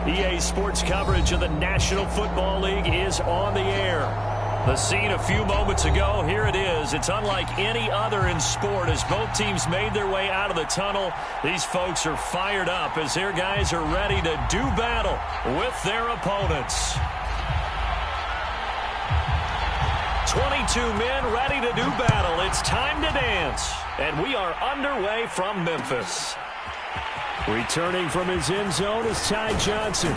EA Sports coverage of the National Football League is on the air. The scene a few moments ago, here it is. It's unlike any other in sport as both teams made their way out of the tunnel. These folks are fired up as their guys are ready to do battle with their opponents. 22 men ready to do battle. It's time to dance. And we are underway from Memphis. Returning from his end zone is Ty Johnson.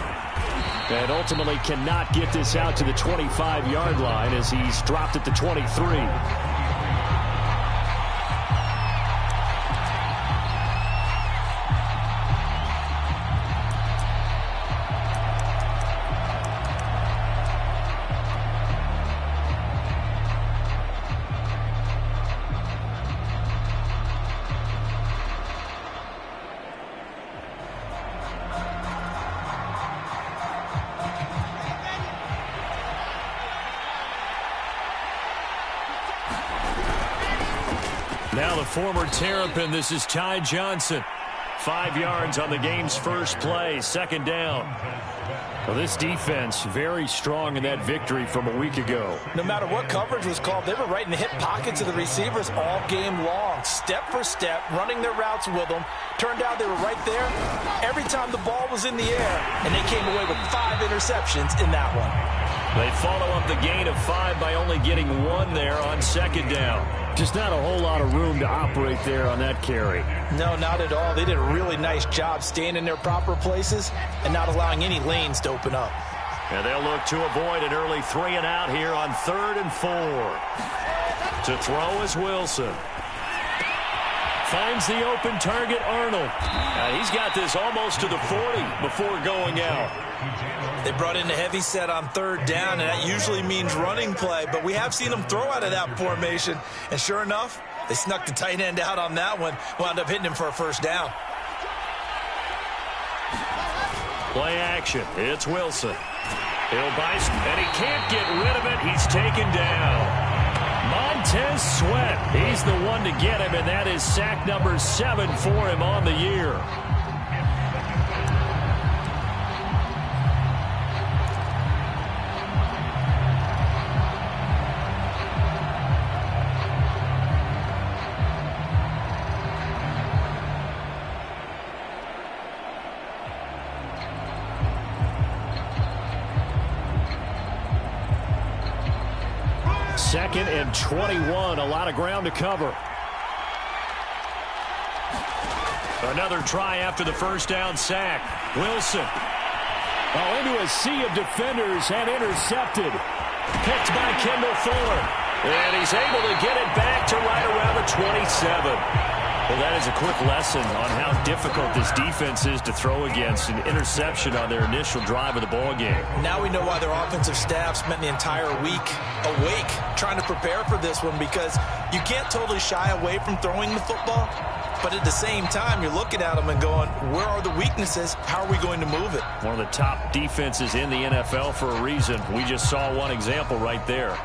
And ultimately cannot get this out to the 25-yard line as he's dropped at the 23. Now the former Terrapin, this is Ty Johnson. 5 yards on the game's first play, second down. Well, this defense very strong in that victory from a week ago. No matter what coverage was called, they were right in the hip pockets of the receivers all game long. Step for step, running their routes with them. Turned out they were right there every time the ball was in the air, and they came away with 5 interceptions in that one. They follow up the gain of 5 by only getting 1 there on second down. Just not a whole lot of room to operate there on that carry. No, not at all. They did a really nice job staying in their proper places and not allowing any lanes to open up. And they'll look to avoid an early 3 and out here on 3rd and 4. To throw is Wilson. Finds the open target, Arnold. He's got this almost to the 40 before going out. They brought in a heavy set on 3rd down, and that usually means running play, but we have seen them throw out of that formation. And sure enough, they snuck the tight end out on that one, wound up hitting him for a first down. Play action. It's Wilson. He'll buy, and he can't get rid of it. He's taken down. Montez Sweat, he's the one to get him, and that is sack number 7 for him on the year. Second and 21, a lot of ground to cover. Another try after the first down sack. Wilson. Oh, into a sea of defenders and intercepted. Picked by Kendall Fuller. And he's able to get it back to right around the 27. Well, that is a quick lesson on how difficult this defense is to throw against. An interception on their initial drive of the ball game. Now we know why their offensive staff spent the entire week awake trying to prepare for this one, because you can't totally shy away from throwing the football, but at the same time you're looking at them and going, where are the weaknesses? How are we going to move it? One of the top defenses in the NFL for a reason. We just saw one example right there.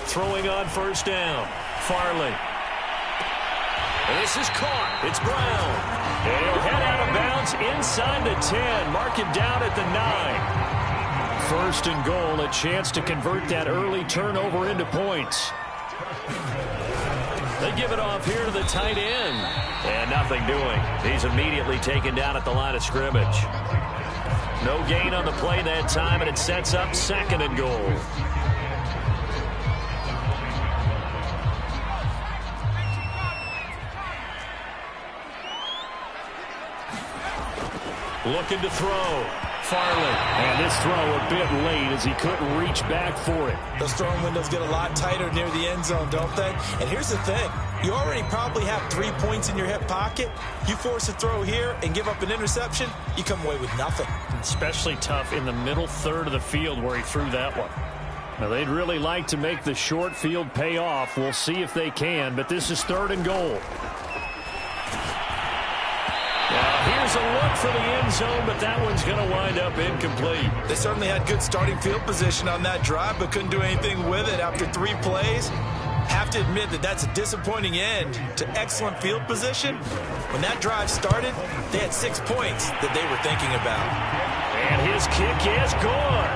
Throwing on first down. Farley. And this is caught. It's Brown. And he'll head out of bounds inside the 10. Mark him down at the 9. First and goal, a chance to convert that early turnover into points. They give it off here to the tight end. And nothing doing. He's immediately taken down at the line of scrimmage. No gain on the play that time, and it sets up second and goal. Looking to throw. Farley. And this throw a bit late as he couldn't reach back for it. Those throwing windows get a lot tighter near the end zone, don't they? And here's the thing. You already probably have 3 points in your hip pocket. You force a throw here and give up an interception, you come away with nothing. Especially tough in the middle third of the field where he threw that one. Now, they'd really like to make the short field pay off. We'll see if they can, but this is third and goal. Here's a look for the end zone, but that one's going to wind up incomplete. They certainly had good starting field position on that drive, but couldn't do anything with it after 3 plays. Have to admit that that's a disappointing end to excellent field position. When that drive started, they had 6 points that they were thinking about. And his kick is good.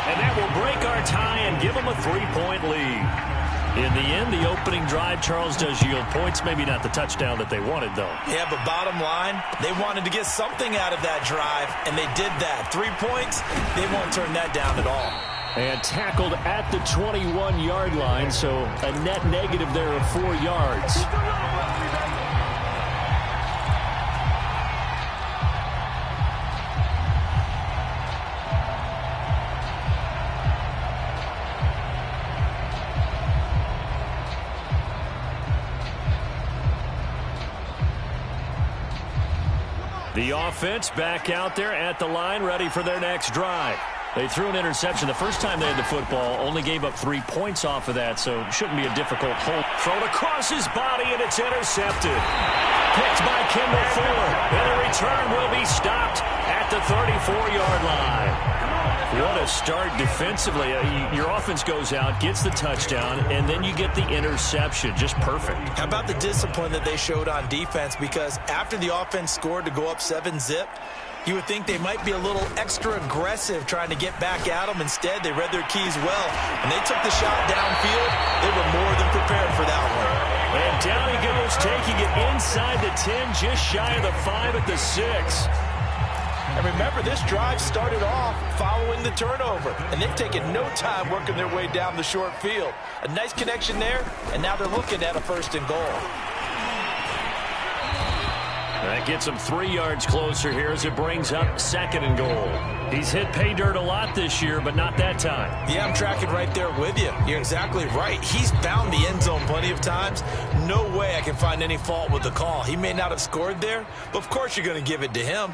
And that will break our tie and give them a 3-point lead. In the end, the opening drive, Charles, does yield points. Maybe not the touchdown that they wanted, though. Yeah, but bottom line, they wanted to get something out of that drive, and they did that. 3 points, they won't turn that down at all. And tackled at the 21-yard line, so a net negative there of 4 yards. The offense back out there at the line, ready for their next drive. They threw an interception the first time they had the football, only gave up 3 points off of that, so it shouldn't be a difficult hold. Thrown across his body, and it's intercepted. Picked by Kendall Fuller, and the return will be stopped at the 34-yard line. What a start defensively. Your offense goes out, gets the touchdown, and then you get the interception. Just perfect. How about the discipline that they showed on defense? Because after the offense scored to go up 7-zip, you would think they might be a little extra aggressive trying to get back at them. Instead, they read their keys well, and they took the shot downfield. They were more than prepared for that one. And down he goes, taking it inside the 10, just shy of the 5 at the 6. And remember, this drive started off following the turnover, and they've taken no time working their way down the short field. A nice connection there, and now they're looking at a 1st and goal. That gets him 3 yards closer here as it brings up 2nd and goal. He's hit pay dirt a lot this year, but not that time. Yeah, I'm tracking right there with you. You're exactly right. He's found the end zone plenty of times. No way I can find any fault with the call. He may not have scored there, but of course you're going to give it to him.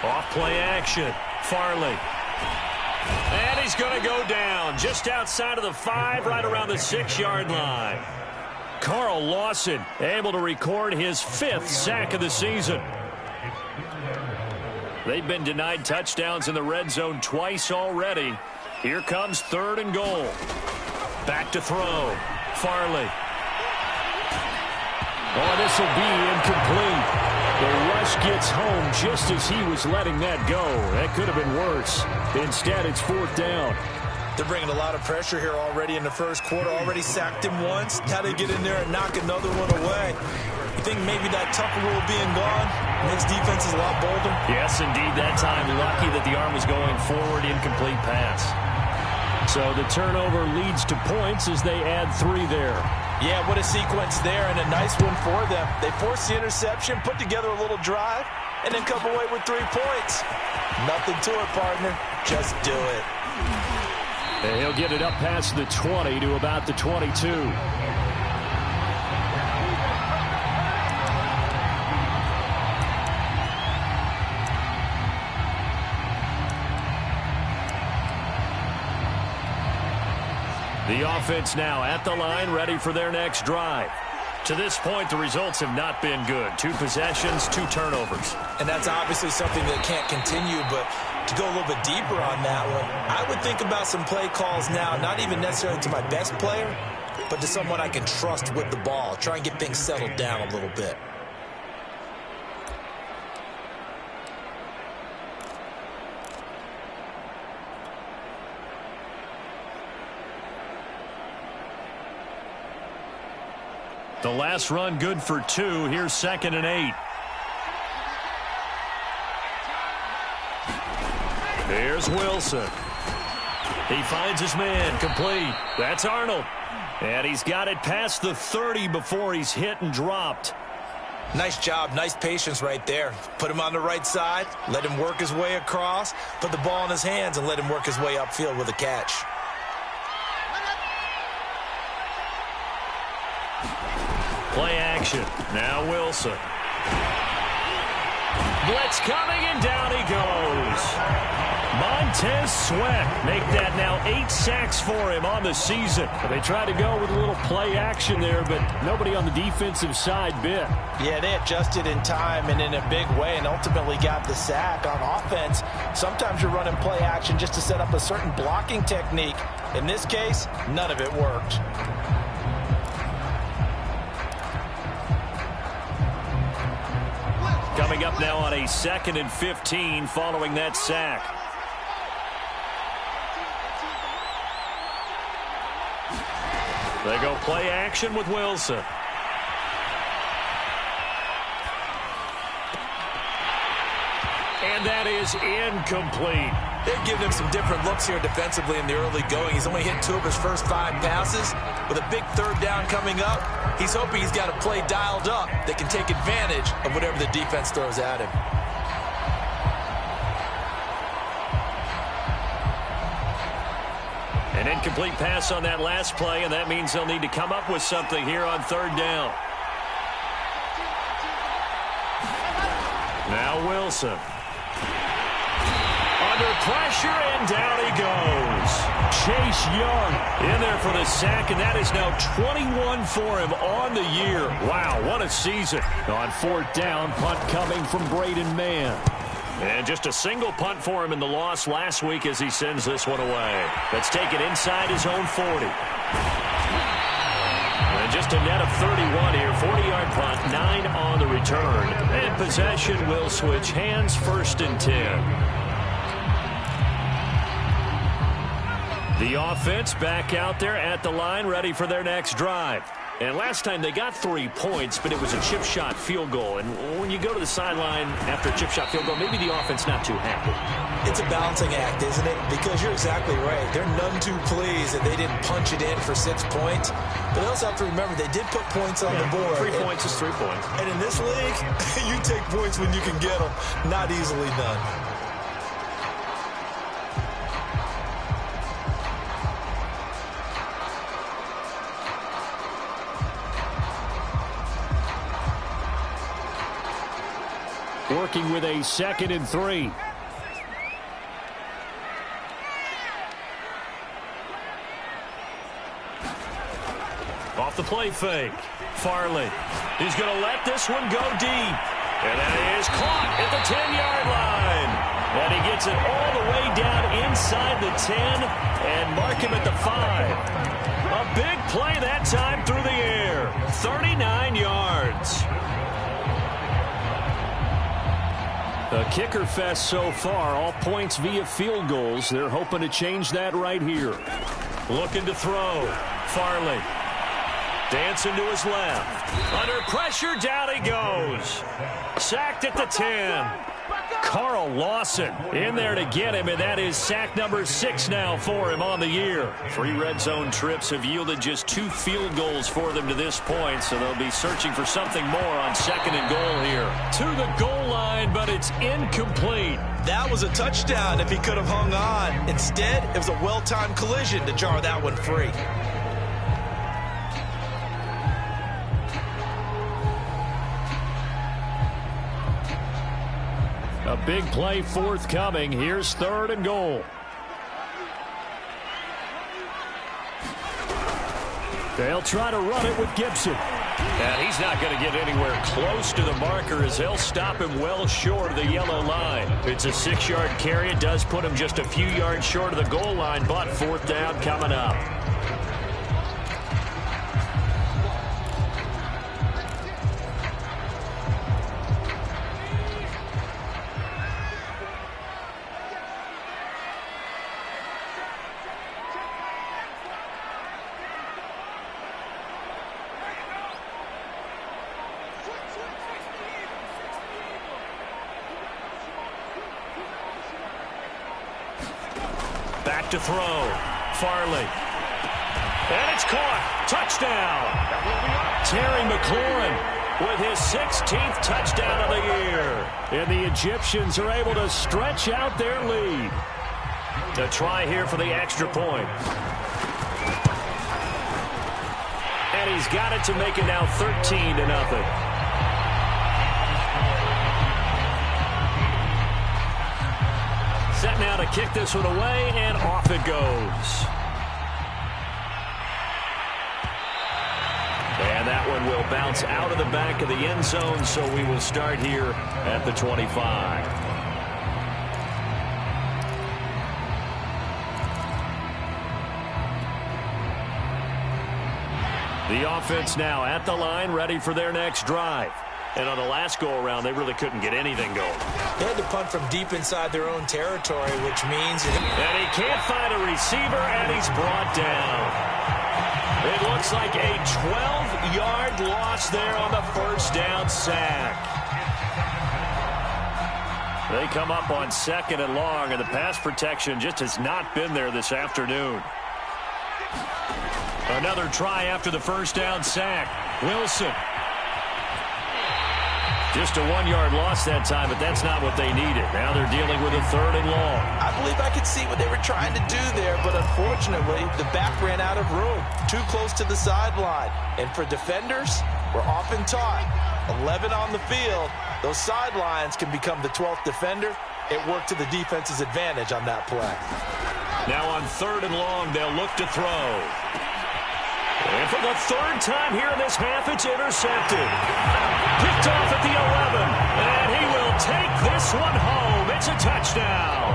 Off play action. Farley. And he's going to go down just outside of the 5, right around the 6-yard line. Carl Lawson able to record his 5th sack of the season. They've been denied touchdowns in the red zone twice already. Here comes 3rd and goal. Back to throw. Farley. Oh, this will be incomplete. The rush gets home just as he was letting that go. That could have been worse. Instead, it's 4th down. They're bringing a lot of pressure here already in the first quarter. Already sacked him once. How they get in there and knock another one away. You think maybe that Tucker rule being gone makes defenses a lot bolder? Yes, indeed. That time, lucky that the arm was going forward. Incomplete pass. So the turnover leads to points as they add 3 there. Yeah, what a sequence there, and a nice one for them. They forced the interception, put together a little drive, and then come away with 3 points. Nothing to it, partner. Just do it. And he'll get it up past the 20 to about the 22. The offense now at the line, ready for their next drive. To this point, the results have not been good. 2 possessions, 2 turnovers. And that's obviously something that can't continue, but to go a little bit deeper on that one, I would think about some play calls now, not even necessarily to my best player, but to someone I can trust with the ball. Try and get things settled down a little bit. The last run good for 2. Here's 2nd and 8. There's Wilson. He finds his man, complete. That's Arnold. And he's got it past the 30 before he's hit and dropped. Nice job, nice patience right there. Put him on the right side, let him work his way across, put the ball in his hands, and let him work his way upfield with a catch. Play action. Now Wilson. Blitz coming, and down he goes. Montez Sweat make that now 8 sacks for him on the season. They tried to go with a little play action there, but nobody on the defensive side bit. Yeah, they adjusted in time and in a big way and ultimately got the sack. On offense, sometimes you're running play action just to set up a certain blocking technique. In this case, none of it worked. Coming up now on a 2nd and 15 following that sack. They go play action with Wilson. And that is incomplete. They've given him some different looks here defensively in the early going. He's only hit 2 of his first 5 passes. With a big 3rd down coming up, he's hoping he's got a play dialed up that can take advantage of whatever the defense throws at him. An incomplete pass on that last play, and that means they'll need to come up with something here on 3rd down. Now Wilson. Under pressure, and down he goes. Chase Young in there for the sack, and that is now 21 for him on the year. Wow, what a season. On 4th down, punt coming from Braden Mann. And just a single punt for him in the loss last week as he sends this one away. That's taken inside his own 40. And just a net of 31 here. 40-yard punt, 9 on the return. And possession will switch hands, 1st and 10. The offense back out there at the line, ready for their next drive. And last time they got 3 points, but it was a chip shot field goal. And when you go to the sideline after a chip shot field goal, maybe the offense not too happy. It's a balancing act, isn't it? Because you're exactly right. They're none too pleased that they didn't punch it in for 6 points. But they also have to remember they did put points on the board. 3 points is 3 points. And in this league, you take points when you can get them. Not easily done. Working with a 2nd and 3. Off the play fake. Farley. He's going to let this one go deep. And that is caught at the 10-yard line. And he gets it all the way down inside the 10 and mark him at the 5. A big play that time through the air. 39 yards. A kicker fest so far, all points via field goals. They're hoping to change that right here. Looking to throw. Farley. Dancing to his left. Under pressure, down he goes. Sacked at the 10. Carl Lawson in there to get him, and that is sack number 6 now for him on the year. 3 red zone trips have yielded just 2 field goals for them to this point, so they'll be searching for something more on 2nd and goal here. To the goal line, but it's incomplete. That was a touchdown if he could have hung on. Instead, it was a well-timed collision to jar that one free. A big play forthcoming. Here's 3rd and goal. They'll try to run it with Gibson. And he's not going to get anywhere close to the marker as they'll stop him well short of the yellow line. It's a 6-yard carry. It does put him just a few yards short of the goal line, but 4th down coming up. Back to throw. Farley. And it's caught. Touchdown. Terry McLaurin with his 16th touchdown of the year. And the Egyptians are able to stretch out their lead. A try here for the extra point. And he's got it to make it now 13-0. Setting now to kick this one away, and off it goes. And that one will bounce out of the back of the end zone, so we will start here at the 25. The offense now at the line, ready for their next drive. And on the last go-around, they really couldn't get anything going. They had to punt from deep inside their own territory, which means... And he can't find a receiver, and he's brought down. It looks like a 12-yard loss there on the first down sack. They come up on 2nd and long, and the pass protection just has not been there this afternoon. Another try after the first down sack. Wilson. Just a 1-yard loss that time, but that's not what they needed. Now they're dealing with a 3rd and long. I believe I could see what they were trying to do there, but unfortunately, the back ran out of room. Too close to the sideline. And for defenders, we're often taught, 11 on the field, those sidelines can become the 12th defender. It worked to the defense's advantage on that play. Now on 3rd and long, they'll look to throw. And for the 3rd time here in this half, it's intercepted. Picked off at the 11. And he will take this one home. It's a touchdown.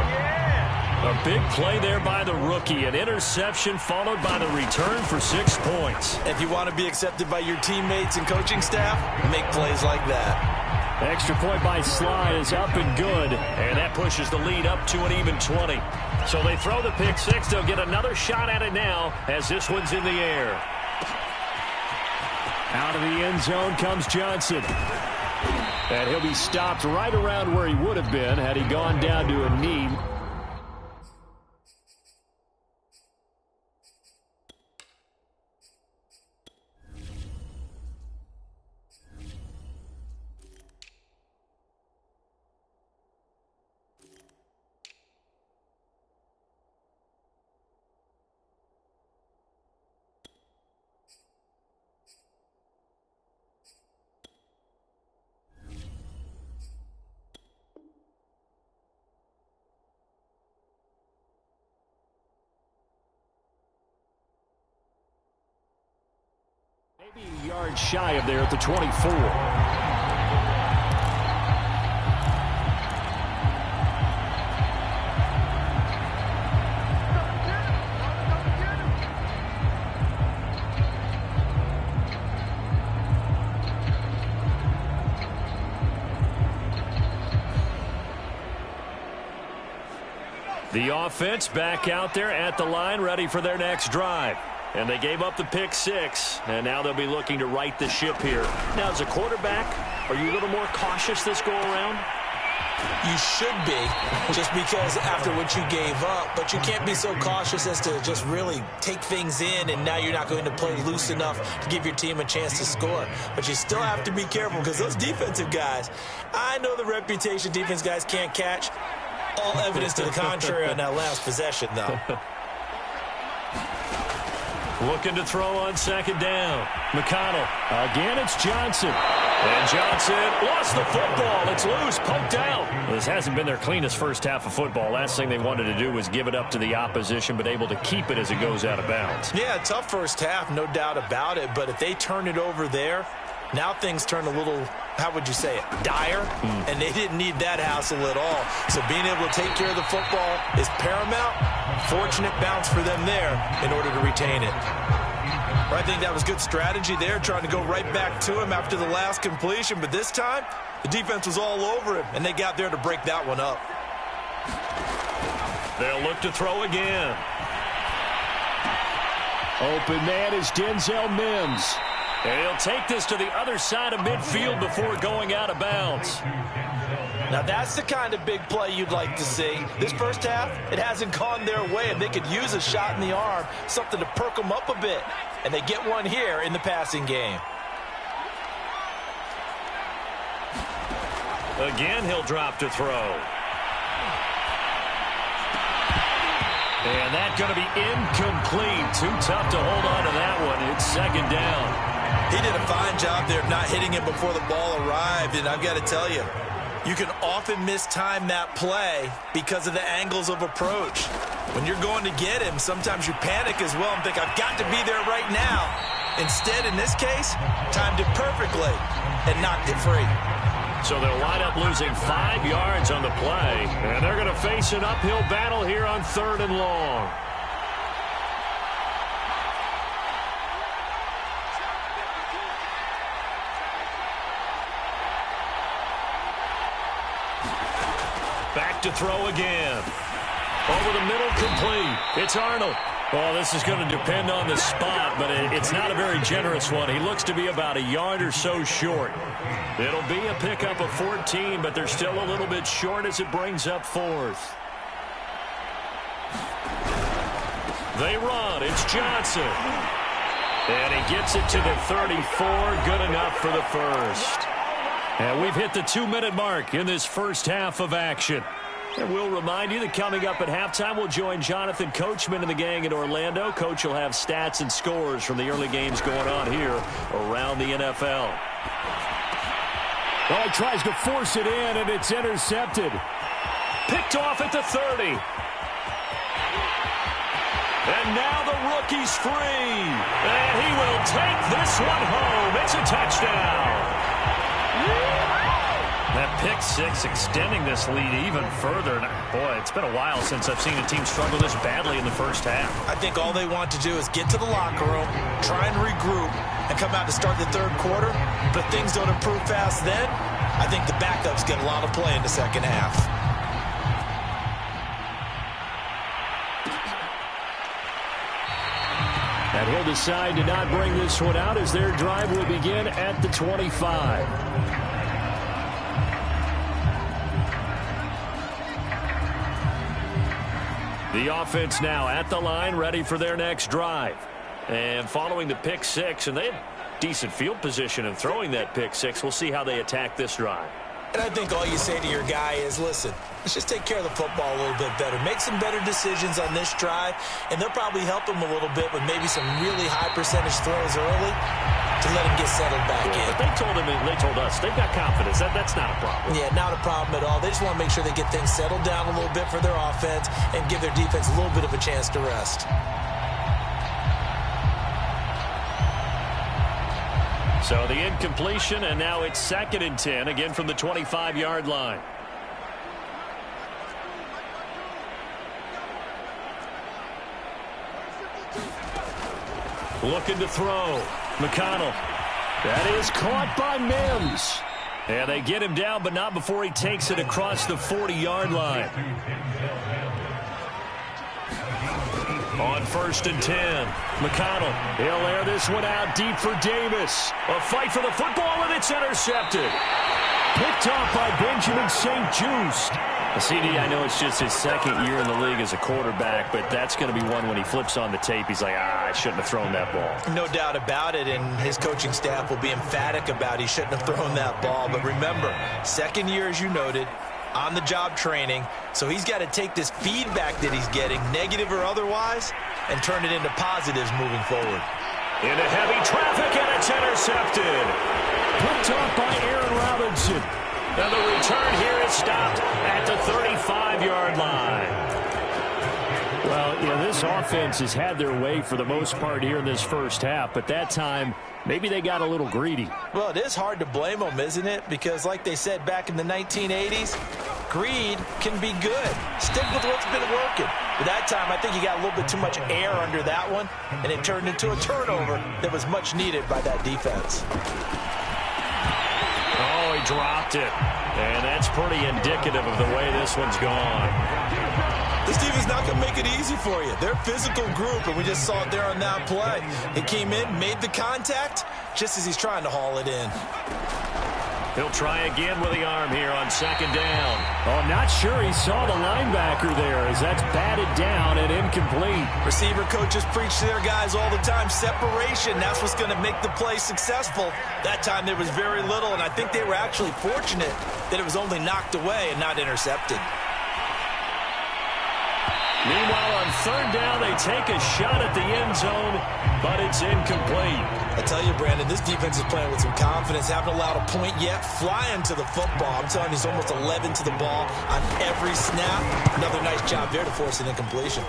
A big play there by the rookie. An interception followed by the return for 6 points. If you want to be accepted by your teammates and coaching staff, make plays like that. Extra point by Sly is up and good. And that pushes the lead up to an even 20. So they throw the pick six. They'll get another shot at it now as this one's in the air. Out of the end zone comes Johnson. And he'll be stopped right around where he would have been had he gone down to a knee. Maybe a yard shy of there at the 24. The offense back out there at the line, ready for their next drive. And they gave up the pick six, and now they'll be looking to right the ship here. Now, as a quarterback, are you a little more cautious this go-around? You should be, just because after what you gave up, but you can't be so cautious as to just really take things in, and now you're not going to play loose enough to give your team a chance to score. But you still have to be careful, because those defensive guys, I know the reputation defense guys can't catch. All evidence to the contrary on that last possession, though. Looking to throw on second down. McConnell. Again, it's Johnson. And Johnson lost the football. It's loose, poked out. This hasn't been their cleanest first half of football. Last thing they wanted to do was give it up to the opposition, but able to keep it as it goes out of bounds. Yeah, tough first half, no doubt about it. But if they turn it over there, now things turn a little, how would you say it, dire? And they didn't need that hassle at all. So being able to take care of the football is paramount. Fortunate bounce for them there in order to retain it. I think that was good strategy there, trying to go right back to him after the last completion. But this time, the defense was all over him, and they got there to break that one up. They'll look to throw again. Open man is Denzel Mims. And he'll take this to the other side of midfield before going out of bounds. Now, that's the kind of big play you'd like to see. This first half, it hasn't gone their way, and they could use a shot in the arm, something to perk them up a bit. And they get one here in the passing game. Again, he'll drop to throw. And that's going to be incomplete. Too tough to hold on to that one. It's second down. He did a fine job there of not hitting him before the ball arrived, and I've got to tell you, You can often mistime that play because of the angles of approach. When you're going to get him, sometimes you panic as well and think, I've got to be there right now. Instead, in this case, timed it perfectly and knocked it free. So they'll wind up losing 5 yards on the play, and they're going to face an uphill battle here on 3rd and long. Back to throw again. Over the middle, complete. It's Arnold. Well, this is going to depend on the spot, but it's not a very generous one. He looks to be about a yard or so short. It'll be a pickup of 14, but they're still a little bit short as it brings up 4th. They run. It's Johnson. And he gets it to the 34. Good enough for the first. And we've hit the 2-minute mark in this first half of action. And we'll remind you that coming up at halftime, we'll join Jonathan Coachman and the gang in Orlando. Coach will have stats and scores from the early games going on here around the NFL. Oh, he tries to force it in, and it's intercepted. Picked off at the 30. And now the rookie's free. And he will take this one home. It's a touchdown. That pick six extending this lead even further. Boy, it's been a while since I've seen a team struggle this badly in the first half. I think all they want to do is get to the locker room, try and regroup, and come out to start the third quarter. But if things don't improve fast then, I think the backups get a lot of play in the second half. And he'll decide to not bring this one out as their drive will begin at the 25. The offense now at the line, ready for their next drive. And following the pick six, and they had decent field position in throwing that pick six. We'll see how they attack this drive. And I think all you say to your guy is, listen, let's just take care of the football a little bit better. Make some better decisions on this drive, and they'll probably help him a little bit with maybe some really high percentage throws early to let him get settled back in. But they told us they've got confidence. That's not a problem. Yeah, not a problem at all. They just want to make sure they get things settled down a little bit for their offense and give their defense a little bit of a chance to rest. So the incompletion, and now it's 2nd and 10, again from the 25-yard line. Looking to throw. McConnell. That is caught by Mims. And they get him down, but not before he takes it across the 40-yard line. On 1st and 10, McConnell, he'll air this one out deep for Davis. A fight for the football, and it's intercepted. Picked off by Benjamin St-Juste. CD, I know it's just his 2nd year in the league as a quarterback, but that's going to be one when he flips on the tape. He's like, I shouldn't have thrown that ball. No doubt about it, and his coaching staff will be emphatic about he shouldn't have thrown that ball. But remember, 2nd year, as you noted, on-the-job training, so he's got to take this feedback that he's getting, negative or otherwise, and turn it into positives moving forward. Into heavy traffic, and it's intercepted. Picked off by Aaron Robinson. And the return here is stopped at the 35-yard line. Well, you know, this offense has had their way for the most part here in this first half, but that time, maybe they got a little greedy. Well, it is hard to blame them, isn't it? Because like they said back in the 1980s, greed can be good. Stick with what's been working. But that time, I think he got a little bit too much air under that one, and it turned into a turnover that was much needed by that defense. Oh, he dropped it. And that's pretty indicative of the way this one's gone. This defense not going to make it easy for you. They're a physical group, and we just saw it there on that play. It came in, made the contact, just as he's trying to haul it in. He'll try again with the arm here on 2nd down. Oh, I'm not sure he saw the linebacker there as that's batted down and incomplete. Receiver coaches preach to their guys all the time. Separation, that's what's going to make the play successful. That time there was very little, and I think they were actually fortunate that it was only knocked away and not intercepted. Meanwhile, on third down, they take a shot at the end zone, but it's incomplete. I tell you, Brandon, this defense is playing with some confidence. Haven't allowed a point yet. Flying to the football. I'm telling you, he's almost 11 to the ball on every snap. Another nice job there to force an incompletion.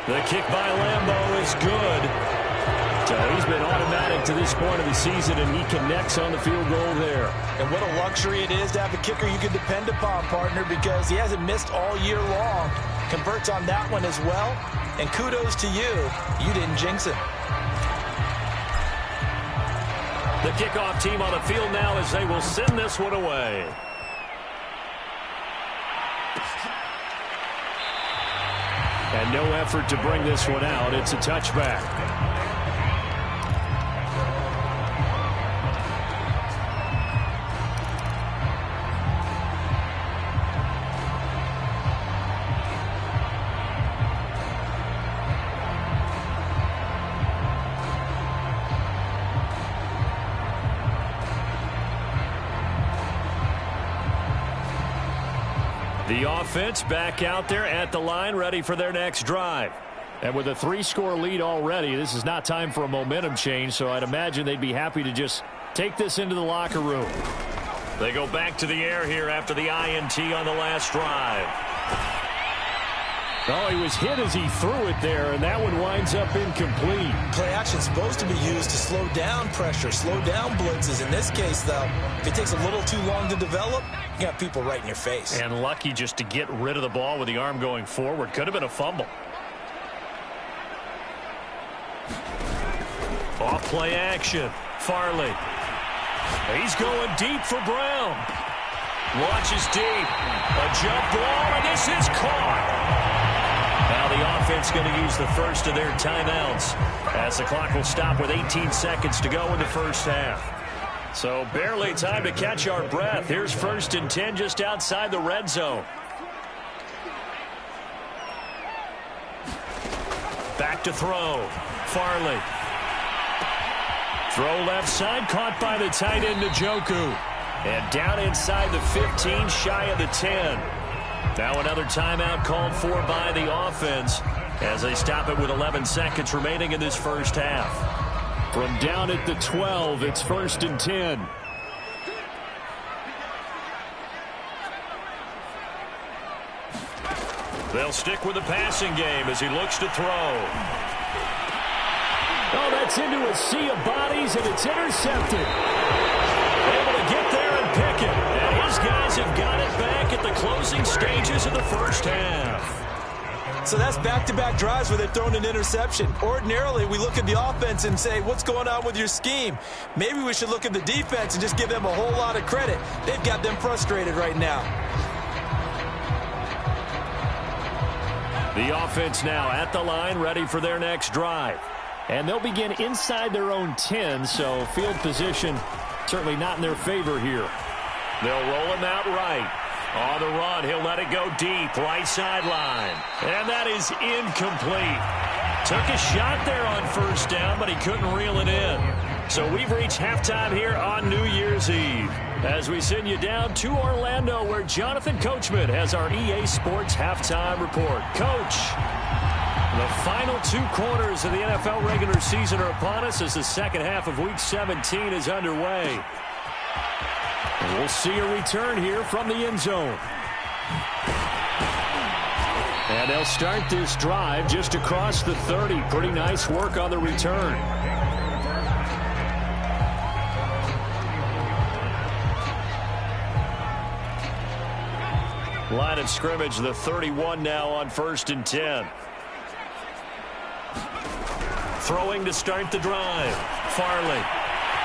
The kick by Lambeau is good. So he's been automatic to this point of the season, and he connects on the field goal there. And what a luxury it is to have a kicker you can depend upon, partner, because he hasn't missed all year long. Converts on that one as well. And kudos to you. You didn't jinx it. The kickoff team on the field now as they will send this one away. And no effort to bring this one out. It's a touchback. The offense back out there at the line, ready for their next drive. And with a 3-score lead already, this is not time for a momentum change, so I'd imagine they'd be happy to just take this into the locker room. They go back to the air here after the INT on the last drive. Oh, he was hit as he threw it there, and that one winds up incomplete. Play action is supposed to be used to slow down pressure, slow down blitzes. In this case, though, if it takes a little too long to develop, you got people right in your face. And lucky just to get rid of the ball with the arm going forward. Could have been a fumble. Off play action. Farley. He's going deep for Brown. Launches deep. A jump ball, and this is caught. Now the offense going to use the first of their timeouts as the clock will stop with 18 seconds to go in the first half. So barely time to catch our breath. Here's 1st and 10 just outside the red zone. Back to throw. Farley. Throw left side, caught by the tight end Njoku. And down inside the 15, shy of the 10. Now another timeout called for by the offense as they stop it with 11 seconds remaining in this first half. From down at the 12, it's 1st and 10. They'll stick with the passing game as he looks to throw. Oh, that's into a sea of bodies, and it's intercepted. Able to get there and pick it. And his guys have got it back at the closing stages of the first half. So that's back-to-back drives where they've thrown an interception. Ordinarily, we look at the offense and say, what's going on with your scheme? Maybe we should look at the defense and just give them a whole lot of credit. They've got them frustrated right now. The offense now at the line, ready for their next drive. And they'll begin inside their own 10, so field position certainly not in their favor here. They'll roll him out right. On the run, he'll let it go deep, right sideline. And that is incomplete. Took a shot there on 1st down, but he couldn't reel it in. So we've reached halftime here on New Year's Eve as we send you down to Orlando, where Jonathan Coachman has our EA Sports Halftime Report. Coach, the final 2 quarters of the NFL regular season are upon us as the second half of Week 17 is underway. And we'll see a return here from the end zone. And they'll start this drive just across the 30. Pretty nice work on the return. Line of scrimmage, the 31 now on 1st and 10. Throwing to start the drive. Farley.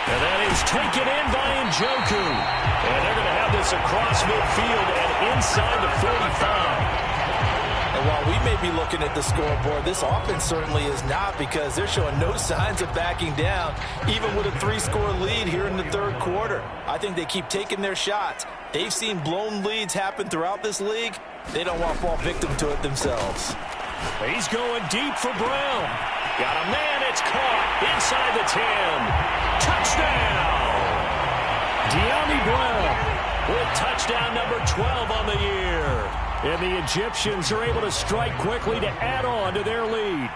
And that is taken in by Njoku. And they're going to have this across midfield and inside the 45. And while we may be looking at the scoreboard, this offense certainly is not, because they're showing no signs of backing down, even with a 3-score lead here in the 3rd quarter. I think they keep taking their shots. They've seen blown leads happen throughout this league. They don't want to fall victim to it themselves. He's going deep for Brown. Got a man, it's caught inside the 10. Touchdown! De'Ami Brown with touchdown number 12 on the year. And the Egyptians are able to strike quickly to add on to their lead.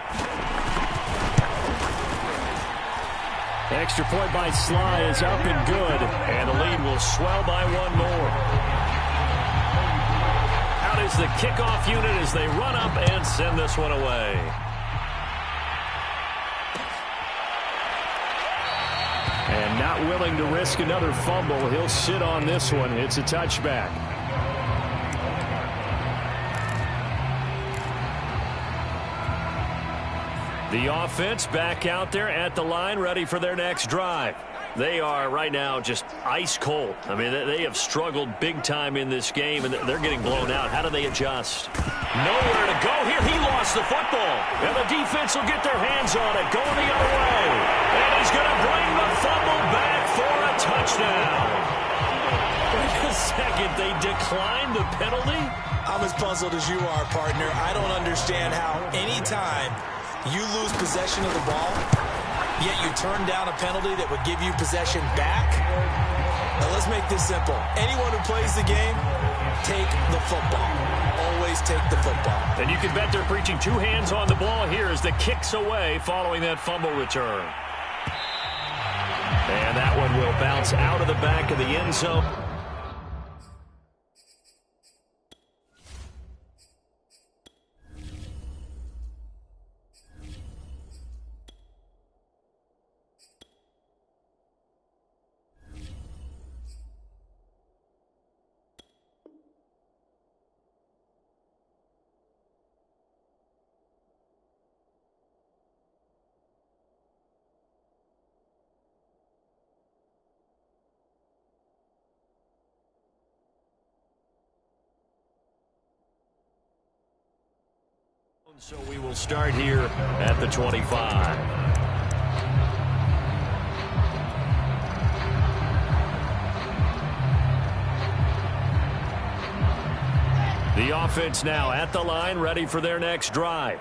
Extra point by Sly is up and good. And the lead will swell by one more. Out is the kickoff unit as they run up and send this one away. And not willing to risk another fumble, he'll sit on this one. It's a touchback. The offense back out there at the line, ready for their next drive. They are right now just ice cold. I mean, they have struggled big time in this game, and they're getting blown out. How do they adjust? Nowhere to go here. He lost the football. And the defense will get their hands on it, going the other way. And he's going to bring the fumble back for a touchdown. Wait a second. They declined the penalty? I'm as puzzled as you are, partner. I don't understand how any time you lose possession of the ball, yet you turn down a penalty that would give you possession back. Now let's make this simple. Anyone who plays the game, take the football. Always take the football. And you can bet they're preaching two hands on the ball here as the kick's away following that fumble return. And that one will bounce out of the back of the end zone. So we will start here at the 25. The offense now at the line, ready for their next drive.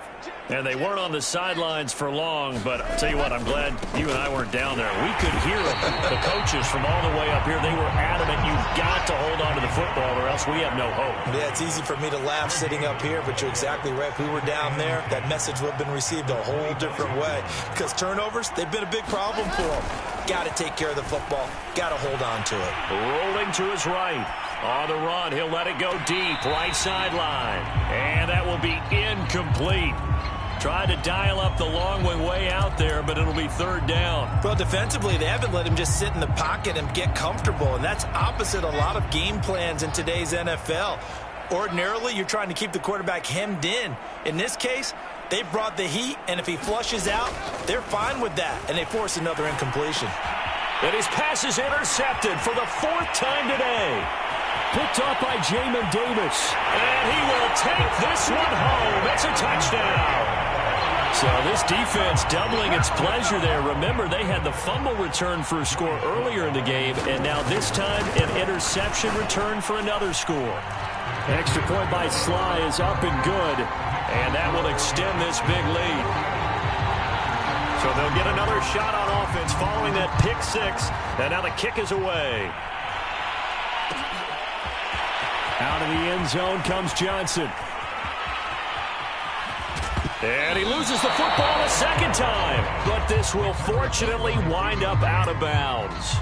And they weren't on the sidelines for long, but I'll tell you what, I'm glad you and I weren't down there. We could hear the coaches from all the way up here. They were adamant, you've got to hold on to the football or else we have no hope. Yeah, it's easy for me to laugh sitting up here, but you're exactly right. If we were down there, that message would have been received a whole different way. Because turnovers, they've been a big problem for them. Got to take care of the football. Got to hold on to it. Rolling to his right. On the run, he'll let it go deep, right sideline. And that will be incomplete. Tried to dial up the long one way out there, but it'll be third down. Well, defensively, they haven't let him just sit in the pocket and get comfortable, and that's opposite a lot of game plans in today's NFL. Ordinarily, you're trying to keep the quarterback hemmed in. In this case, they brought the heat, and if he flushes out, they're fine with that, and they force another incompletion. And his pass is intercepted for the fourth time today. Picked off by Jamin Davis. And he will take this one home. It's a touchdown. So this defense doubling its pleasure there. Remember, they had the fumble return for a score earlier in the game, and now this time an interception return for another score. Extra point by Sly is up and good, and that will extend this big lead. So they'll get another shot on offense following that pick six, and now the kick is away. Out of the end zone comes Johnson. And he loses the football a second time. But this will fortunately wind up out of bounds.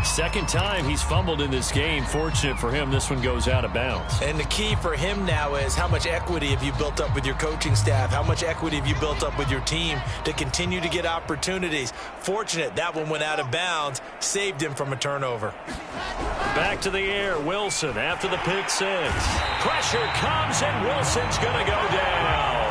Second time he's fumbled in this game. Fortunate for him, this one goes out of bounds. And the key for him now is how much equity have you built up with your coaching staff? How much equity have you built up with your team to continue to get opportunities? Fortunate that one went out of bounds, saved him from a turnover. Back to the air, Wilson after the pick six. Pressure comes, and Wilson's going to go down.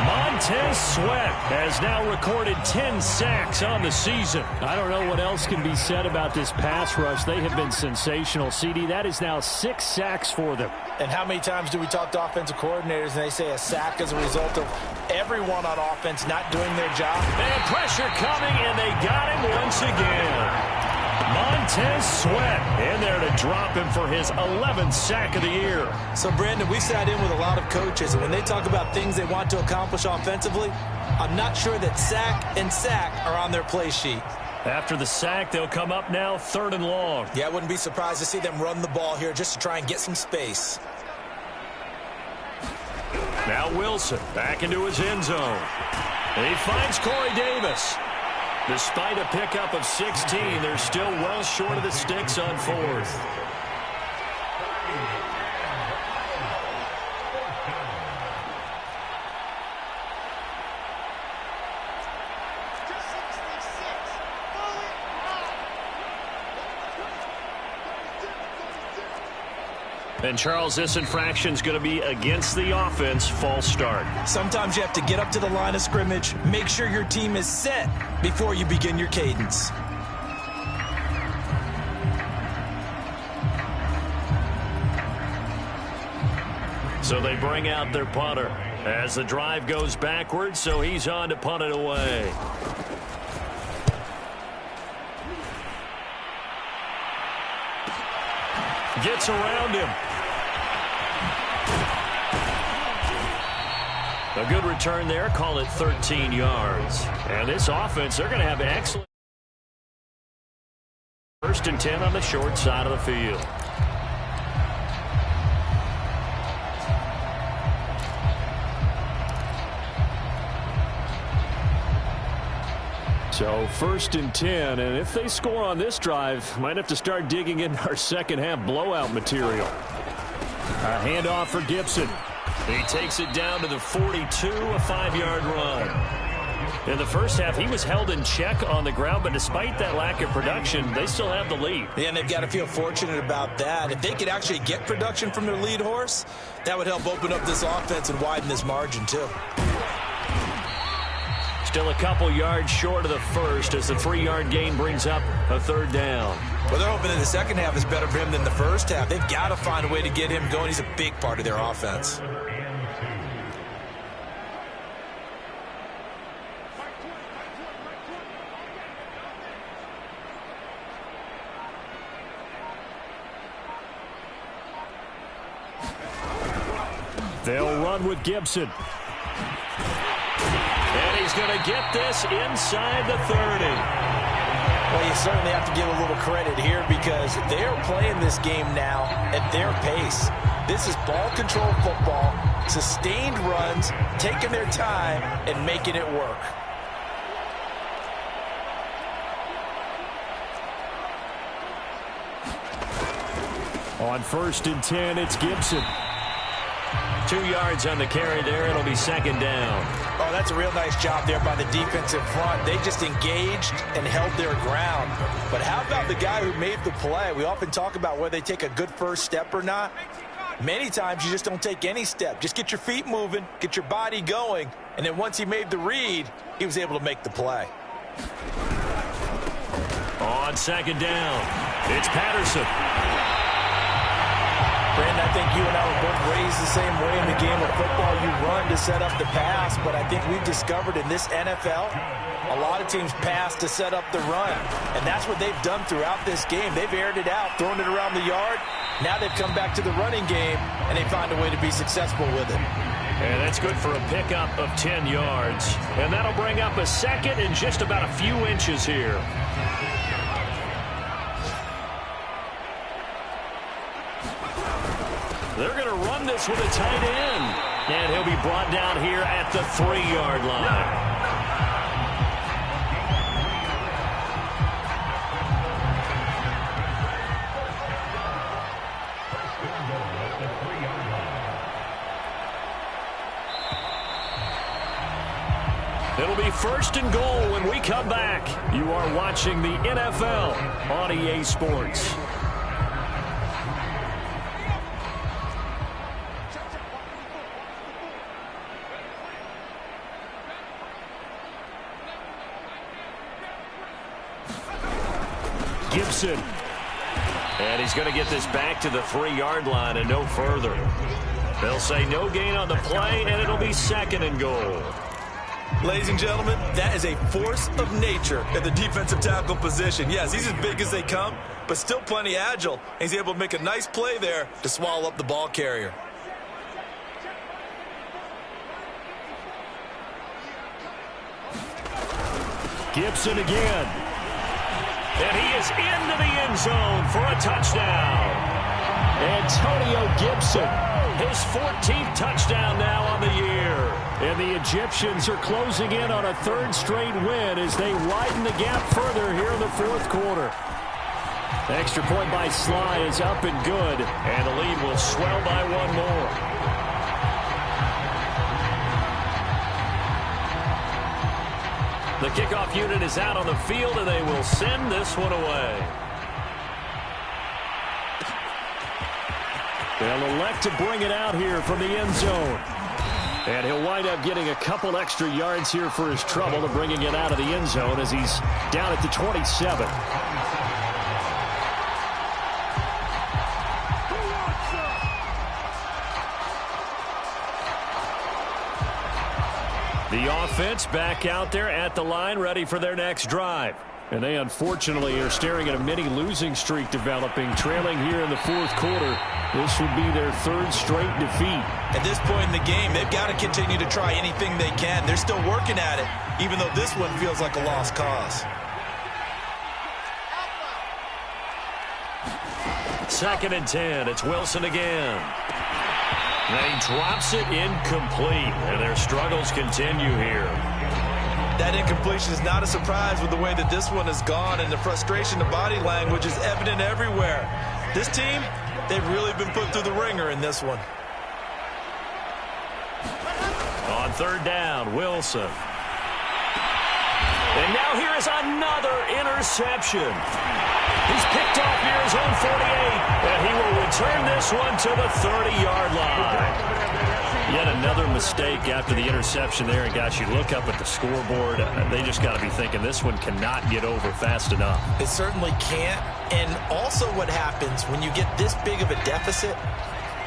Montez Sweat has now recorded 10 sacks on the season. I don't know what else can be said about this pass rush. They have been sensational, CD. That is now 6 sacks for them. And how many times do we talk to offensive coordinators and they say a sack as a result of everyone on offense not doing their job? And pressure coming, and they got him once again. Montez Sweat in there to drop him for his 11th sack of the year. So, Brandon, we sat in with a lot of coaches, and when they talk about things they want to accomplish offensively, I'm not sure that sack and sack are on their play sheet. After the sack, they'll come up now 3rd and long. Yeah, I wouldn't be surprised to see them run the ball here just to try and get some space. Now Wilson back into his end zone. And he finds Corey Davis. Despite a pickup of 16, they're still well short of the sticks on fourth. And, Charles, this infraction's going to be against the offense. False start. Sometimes you have to get up to the line of scrimmage, make sure your team is set before you begin your cadence. So they bring out their punter as the drive goes backwards, so he's on to punt it away. Gets around him. A good return there. Call it 13 yards. And this offense, they're going to have excellent. 1st and 10 on the short side of the field. So 1st and 10, and if they score on this drive, might have to start digging in our second half blowout material. A handoff for Gibson. He takes it down to the 42, a 5-yard run. In the first half, he was held in check on the ground, but despite that lack of production, they still have the lead. Yeah, and they've got to feel fortunate about that. If they could actually get production from their lead horse, that would help open up this offense and widen this margin, too. Still a couple yards short of the first as the 3-yard gain brings up a 3rd down. Well, they're hoping that the second half is better for him than the first half. They've got to find a way to get him going. He's a big part of their offense. They'll run with Gibson. And he's going to get this inside the 30. Well, you certainly have to give a little credit here because they are playing this game now at their pace. This is ball control football, sustained runs, taking their time and making it work. On 1st and 10, it's Gibson. 2 yards on the carry there. It'll be 2nd down. Oh, that's a real nice job there by the defensive front. They just engaged and held their ground. But how about the guy who made the play? We often talk about whether they take a good first step or not. Many times you just don't take any step. Just get your feet moving, get your body going, and then once he made the read, he was able to make the play. On 2nd down, it's Patterson. Brandon, I think you and I were both raised the same way in the game of football. You run to set up the pass, but I think we've discovered in this NFL, a lot of teams pass to set up the run, and that's what they've done throughout this game. They've aired it out, thrown it around the yard. Now they've come back to the running game, and they find a way to be successful with it. And that's good for a pickup of 10 yards. And that'll bring up a 2nd and just about a few inches here. They're going to run this with a tight end. And he'll be brought down here at the 3-yard line. It'll be 1st and goal when we come back. You are watching the NFL on EA Sports. Gibson. And he's going to get this back to the 3-yard line and no further. They'll say no gain on the play, and it'll be 2nd and goal. Ladies and gentlemen, that is a force of nature at the defensive tackle position. Yes, he's as big as they come, but still plenty agile. He's able to make a nice play there to swallow up the ball carrier. Gibson again. And he is into the end zone for a touchdown. Antonio Gibson. His 14th touchdown now on the year. And the Egyptians are closing in on a third straight win as they widen the gap further here in the fourth quarter. Extra point by Sly is up and good, and the lead will swell by one more. The kickoff unit is out on the field, and they will send this one away. They'll elect to bring it out here from the end zone. And he'll wind up getting a couple extra yards here for his trouble of bringing it out of the end zone as he's down at the 27. The offense back out there at the line, ready for their next drive. And they unfortunately are staring at a mini losing streak developing, trailing here in the fourth quarter. This would be their third straight defeat. At this point in the game, they've got to continue to try anything they can. They're still working at it, even though this one feels like a lost cause. Second and 10. It's Wilson again. And he drops it incomplete, and their struggles continue here. That incompletion is not a surprise with the way that this one has gone, and the frustration of body language is evident everywhere. This team, they've really been put through the ringer in this one. On third down, Wilson. And now here is another interception. He's picked off near his own 48, and he will return this one to the 30-yard line. Yet another mistake after the interception there, and guys, you look up at the scoreboard, they just got to be thinking this one cannot get over fast enough. It certainly can't, and also what happens when you get this big of a deficit,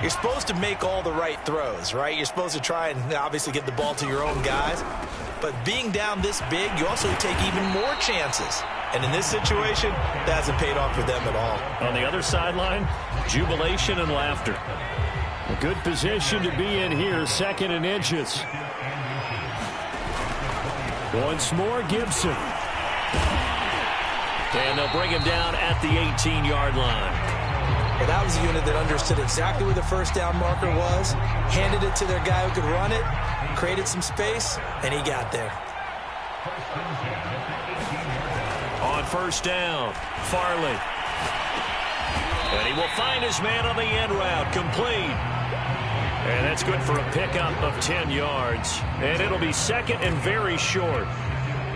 you're supposed to make all the right throws, right? You're supposed to try and obviously get the ball to your own guys, but being down this big, you also take even more chances. And in this situation, that hasn't paid off for them at all. On the other sideline, jubilation and laughter. A good position to be in here, second and inches. Once more, Gibson. And they'll bring him down at the 18-yard line. Well, that was a unit that understood exactly where the first down marker was, handed it to their guy who could run it, created some space, and he got there. On first down, Farley. And he will find his man on the end route, complete. And that's good for a pickup of 10 yards. And it'll be second and very short.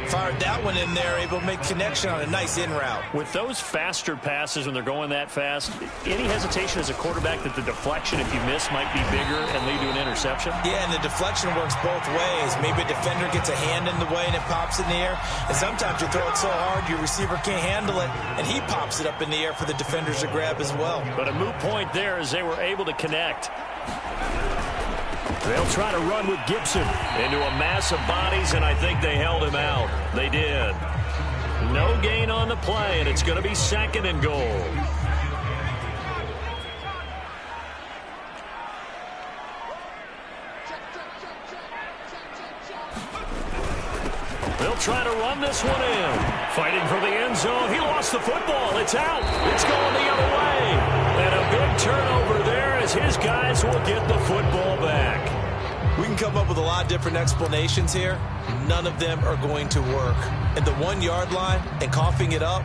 Fired that one in there, able to make connection on a nice in route. With those faster passes when they're going that fast, any hesitation as a quarterback that the deflection, if you miss, might be bigger and lead to an interception? Yeah, and the deflection works both ways. Maybe a defender gets a hand in the way and it pops in the air. And sometimes you throw it so hard your receiver can't handle it, and he pops it up in the air for the defenders to grab as well. But a moot point there as they were able to connect. They'll try to run with Gibson. Into a mass of bodies, and I think they held him out. They did. No gain on the play, and it's going to be second and goal. They'll try to run this one in. Fighting for the end zone. He lost the football. It's out. It's going the other way. And a big turnover there as his guys will get the football back. We can come up with a lot of different explanations here. None of them are going to work. At the 1 yard line and coughing it up,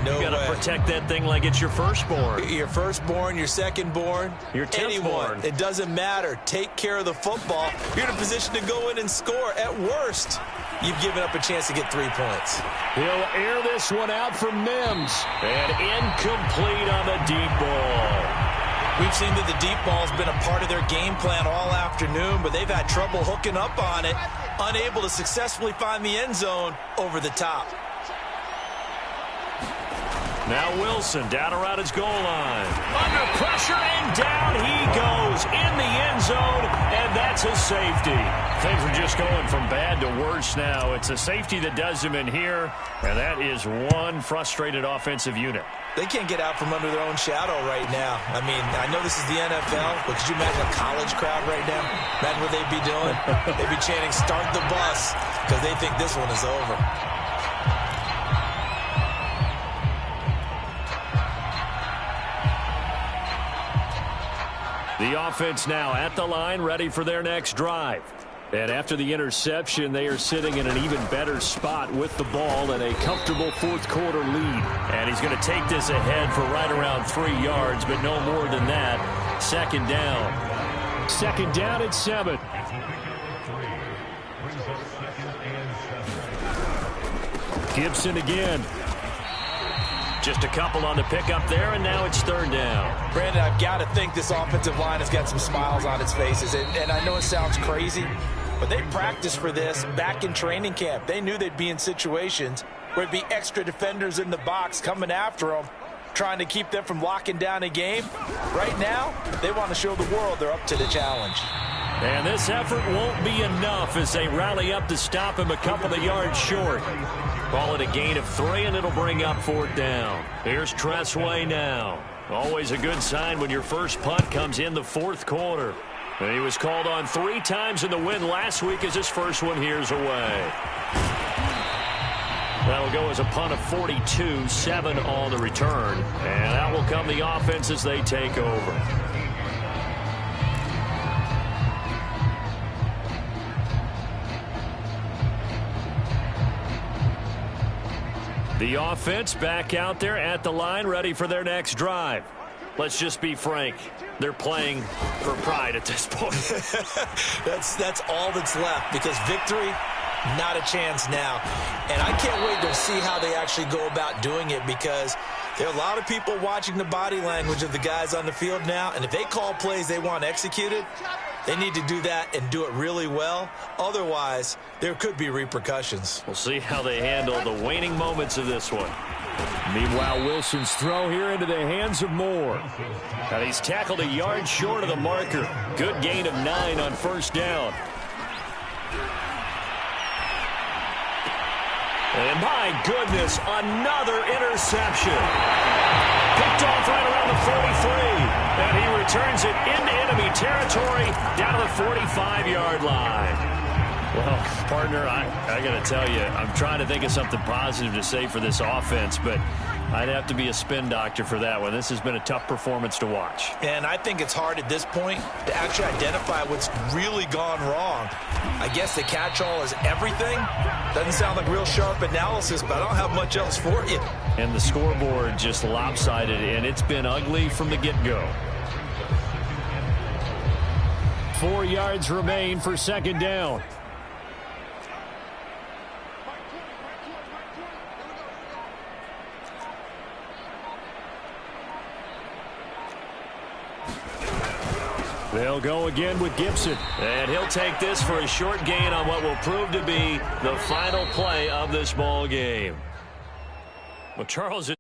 no way. You got to protect that thing like it's your firstborn. Your firstborn, your secondborn, your 10th born. It doesn't matter. Take care of the football. You're in a position to go in and score. At worst, you've given up a chance to get 3 points. He'll air this one out for Mims. And incomplete on the deep ball. We've seen that the deep ball's been a part of their game plan all afternoon, but they've had trouble hooking up on it, unable to successfully find the end zone over the top. Now Wilson down around his goal line. Under pressure, and down he goes in the end zone, and that's a safety. Things are just going from bad to worse now. It's a safety that does him in here, and that is one frustrated offensive unit. They can't get out from under their own shadow right now. I mean, I know this is the NFL, but could you imagine a college crowd right now? Imagine what they'd be doing. They'd be chanting, "Start the bus," because they think this one is over. The offense now at the line, ready for their next drive. And after the interception, they are sitting in an even better spot with the ball and a comfortable fourth-quarter lead. And he's going to take this ahead for right around 3 yards, but no more than that. Second down. Second down at 7. Gibson again. Just a couple on the pickup there, and now it's third down. Brandon, I've got to think this offensive line has got some smiles on its faces. And I know it sounds crazy, but they practiced for this back in training camp. They knew they'd be in situations where it'd be extra defenders in the box coming after them, trying to keep them from locking down a game. Right now, they want to show the world they're up to the challenge. And this effort won't be enough as they rally up to stop him a couple of yards short. Call it a gain of 3, and it'll bring up fourth down. Here's Tressway now. Always a good sign when your first punt comes in the fourth quarter. And he was called on 3 times in the win last week as his first one here's away. That'll go as a punt of 42, 7 on the return. And out will come the offense as they take over. The offense back out there at the line, ready for their next drive. Let's just be frank. They're playing for pride at this point. That's all that's left, because victory, not a chance now. And I can't wait to see how they actually go about doing it, because there are a lot of people watching the body language of the guys on the field now, and if they call plays they want executed, they need to do that and do it really well. Otherwise, there could be repercussions. We'll see how they handle the waning moments of this one. Meanwhile, Wilson's throw here into the hands of Moore. And he's tackled a yard short of the marker. Good gain of 9 on first down. And my goodness, another interception. Picked off right around the 43. And he returns it into enemy territory down to the 45-yard line. Well, partner, I got to tell you, I'm trying to think of something positive to say for this offense, but I'd have to be a spin doctor for that one. This has been a tough performance to watch. And I think it's hard at this point to actually identify what's really gone wrong. I guess the catch-all is everything. Doesn't sound like real sharp analysis, but I don't have much else for you. And the scoreboard just lopsided, and it's been ugly from the get-go. 4 yards remain for second down. They'll go again with Gibson. And he'll take this for a short gain on what will prove to be the final play of this ball game. Well, Charles...